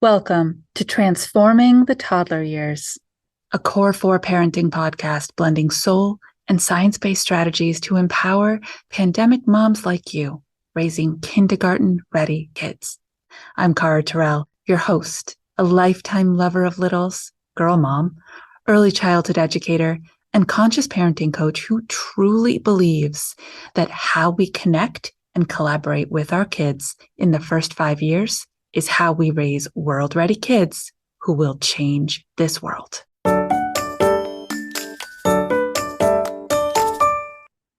Welcome to Transforming the Toddler Years, a Core 4 parenting podcast blending soul and science-based strategies to empower pandemic moms like you, raising kindergarten-ready kids. I'm Cara Tyrrell, your host, a lifetime lover of littles, girl mom, early childhood educator, and conscious parenting coach who truly believes that how we connect and collaborate with our kids in the first 5 years is how we raise world-ready kids who will change this world.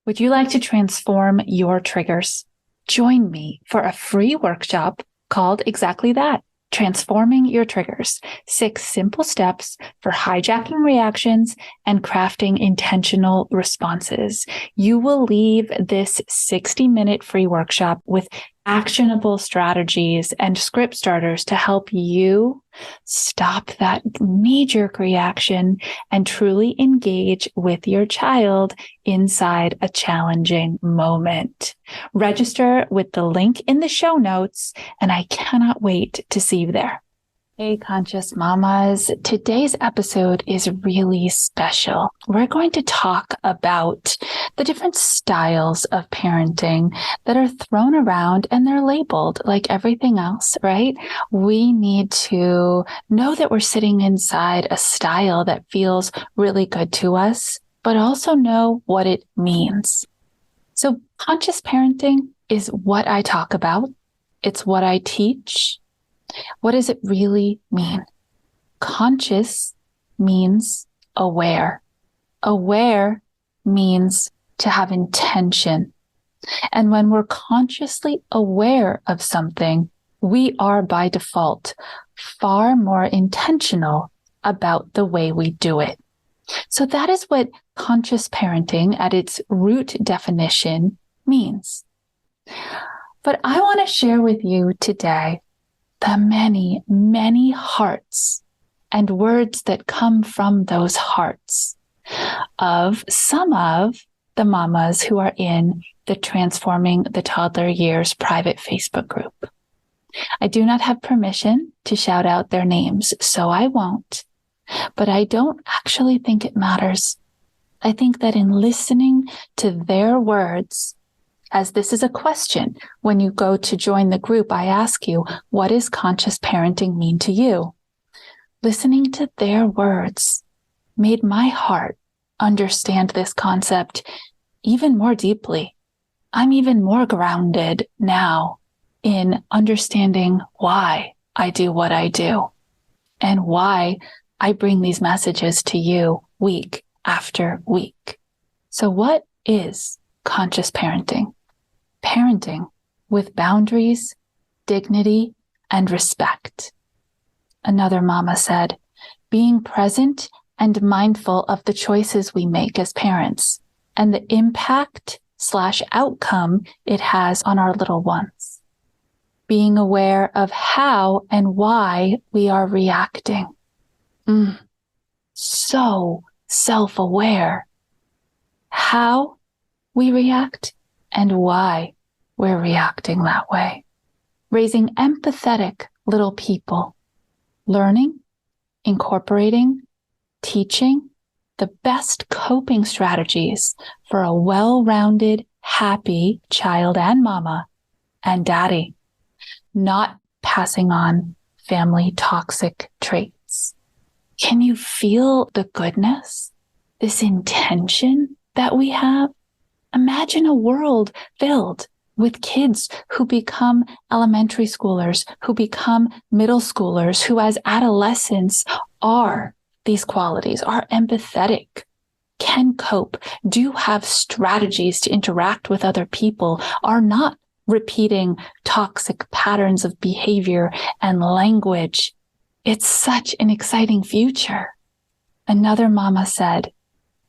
Would you like to transform your triggers? Join me for a free workshop called exactly that, Transforming Your Triggers, 6 simple steps for hijacking reactions and crafting intentional responses. You will leave this 60-minute free workshop with actionable strategies and script starters to help you stop that knee-jerk reaction and truly engage with your child inside a challenging moment. Register with the link in the show notes, and I cannot wait to see you there. Hey, conscious mamas. Today's episode is really special. We're going to talk about the different styles of parenting that are thrown around and they're labeled like everything else, right? We need to know that we're sitting inside a style that feels really good to us, but also know what it means. So conscious parenting is what I talk about. It's what I teach. What does it really mean? Conscious means aware. Aware means to have intention. And when we're consciously aware of something, we are by default far more intentional about the way we do it. So that is what conscious parenting at its root definition means. But I want to share with you today the many, many hearts and words that come from those hearts of some of the mamas who are in the Transforming the Toddler Years private Facebook group. I do not have permission to shout out their names, so I won't. But I don't actually think it matters. I think that in listening to their words, as this is a question, when you go to join the group, I ask you, what does conscious parenting mean to you? Listening to their words made my heart understand this concept even more deeply. I'm even more grounded now in understanding why I do what I do and why I bring these messages to you week after week. So what is conscious parenting? Parenting with boundaries, dignity, and respect. Another mama said, being present and mindful of the choices we make as parents and the impact/outcome it has on our little ones. Being aware of how and why we are reacting. So self-aware. How we react and why we're reacting that way. Raising empathetic little people. Learning, incorporating, teaching the best coping strategies for a well-rounded, happy child and mama and daddy. Not passing on family toxic traits. Can you feel the goodness, this intention that we have? Imagine a world filled with kids who become elementary schoolers, who become middle schoolers, who as adolescents are these qualities, are empathetic, can cope, do have strategies to interact with other people, are not repeating toxic patterns of behavior and language. It's such an exciting future. Another mama said,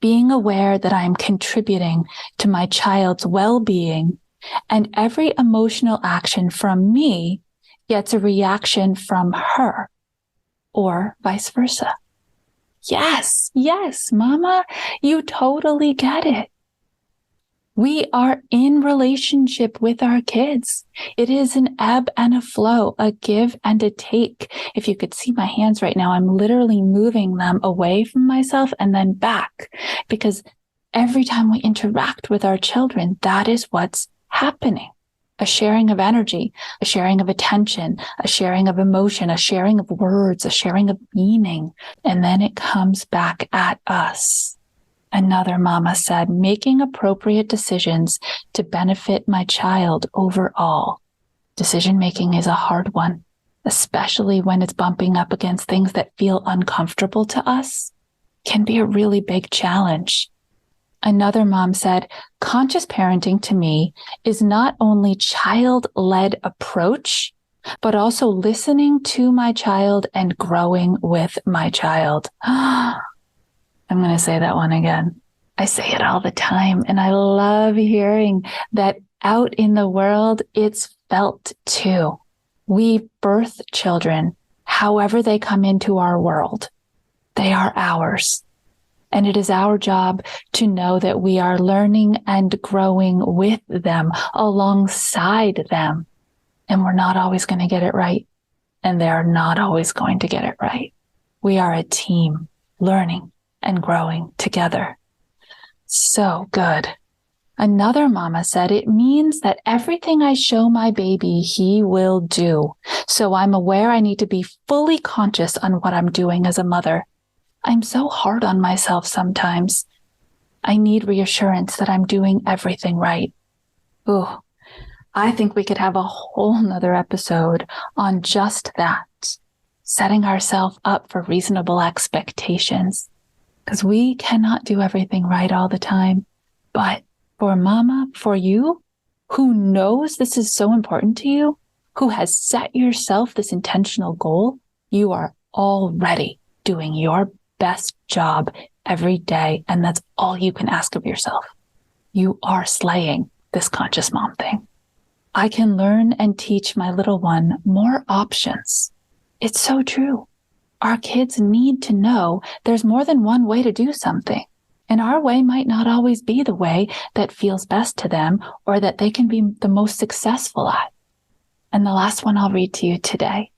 being aware that I am contributing to my child's well-being and every emotional action from me gets a reaction from her or vice versa. Yes, mama, you totally get it. We are in relationship with our kids. It is an ebb and a flow, a give and a take. If you could see my hands right now, I'm literally moving them away from myself and then back, because every time we interact with our children, that is what's happening. A sharing of energy, a sharing of attention, a sharing of emotion, a sharing of words, a sharing of meaning, and then it comes back at us. Another mama said, making appropriate decisions to benefit my child overall. Decision-making is a hard one, especially when it's bumping up against things that feel uncomfortable to us. Can be a really big challenge. Another mom said, conscious parenting to me is not only child-led approach, but also listening to my child and growing with my child. I'm going to say that one again. I say it all the time, and I love hearing that out in the world, it's felt too. We birth children, however they come into our world. They are ours. And it is our job to know that we are learning and growing with them, alongside them. And we're not always going to get it right. And they're not always going to get it right. We are a team, learning and growing together. So good. Another mama said, it means that everything I show my baby, he will do. So I'm aware I need to be fully conscious on what I'm doing as a mother. I'm so hard on myself sometimes. I need reassurance that I'm doing everything right. Ooh, I think we could have a whole nother episode on just that. Setting ourselves up for reasonable expectations. Because we cannot do everything right all the time. But for mama, for you, who knows this is so important to you, who has set yourself this intentional goal, you are already doing your best job every day. And that's all you can ask of yourself. You are slaying this conscious mom thing. I can learn and teach my little one more options. It's so true. Our kids need to know there's more than one way to do something. And our way might not always be the way that feels best to them or that they can be the most successful at. And the last one I'll read to you today.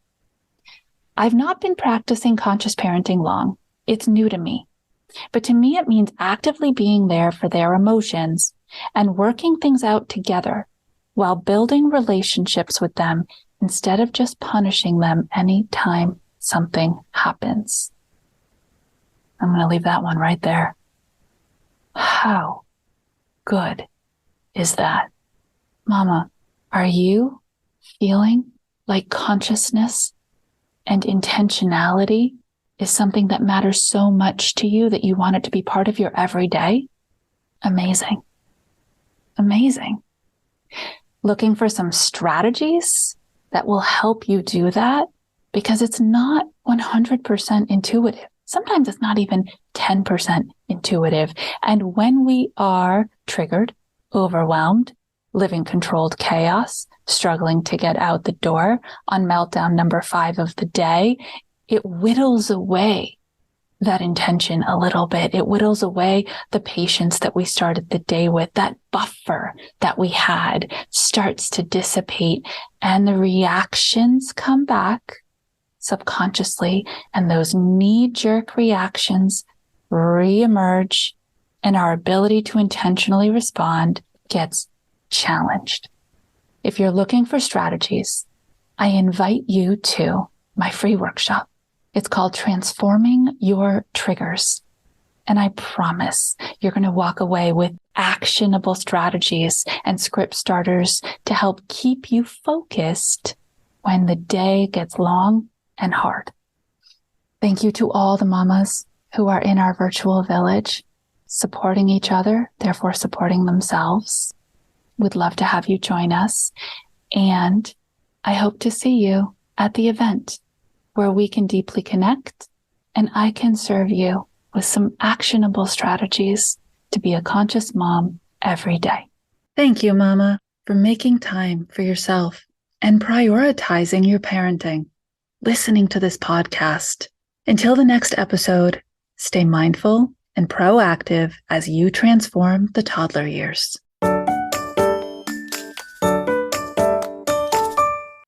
I've not been practicing conscious parenting long. It's new to me. But to me, it means actively being there for their emotions and working things out together while building relationships with them instead of just punishing them anytime something happens. I'm going to leave that one right there. How good is that? Mama, are you feeling like consciousness and intentionality is something that matters so much to you that you want it to be part of your everyday? Amazing. Amazing. Looking for some strategies that will help you do that? Because it's not 100% intuitive. Sometimes it's not even 10% intuitive. And when we are triggered, overwhelmed, living controlled chaos, struggling to get out the door on meltdown number 5 of the day, it whittles away that intention a little bit. It whittles away the patience that we started the day with. That buffer that we had starts to dissipate, and the reactions come back subconsciously, and those knee-jerk reactions reemerge, and our ability to intentionally respond gets challenged. If you're looking for strategies, I invite you to my free workshop. It's called Transforming Your Triggers. And I promise you're going to walk away with actionable strategies and script starters to help keep you focused when the day gets long and hard. Thank you to all the mamas who are in our virtual village, supporting each other, therefore supporting themselves. We'd love to have you join us. And I hope to see you at the event where we can deeply connect and I can serve you with some actionable strategies to be a conscious mom every day. Thank you, Mama, for making time for yourself and prioritizing your parenting, listening to this podcast. Until the next episode, stay mindful and proactive as you transform the toddler years.